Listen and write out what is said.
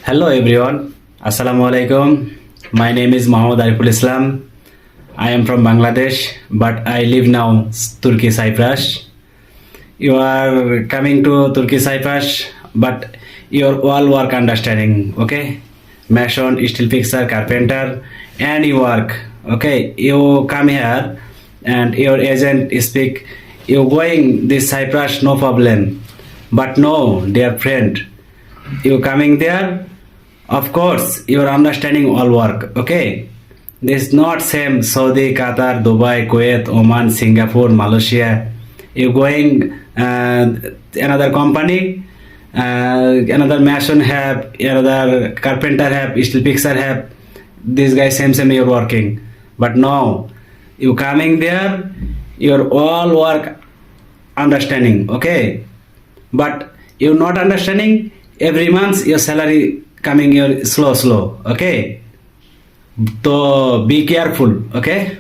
Hello everyone. Assalamu alaikum. My name is Mohammad Ariful Islam. I am from Bangladesh, but I live now Turkey, Cyprus. You are coming to Turkey, Cyprus, but your all work understanding, okay? Mason, steel fixer, carpenter, and you work, okay? You come here and your agent speak, you going this Cyprus, no problem. But no, dear friend, you coming there, of course you are understanding all work, okay? This not same Saudi, Qatar, Dubai, Kuwait, Oman, Singapore, Malaysia. You going another company, another mason have, another carpenter have, steel fixer have. This guy same you're working. But no, you coming there, your all work understanding, okay? But you not understanding, every month your salary coming your slow, okay? So be careful, okay?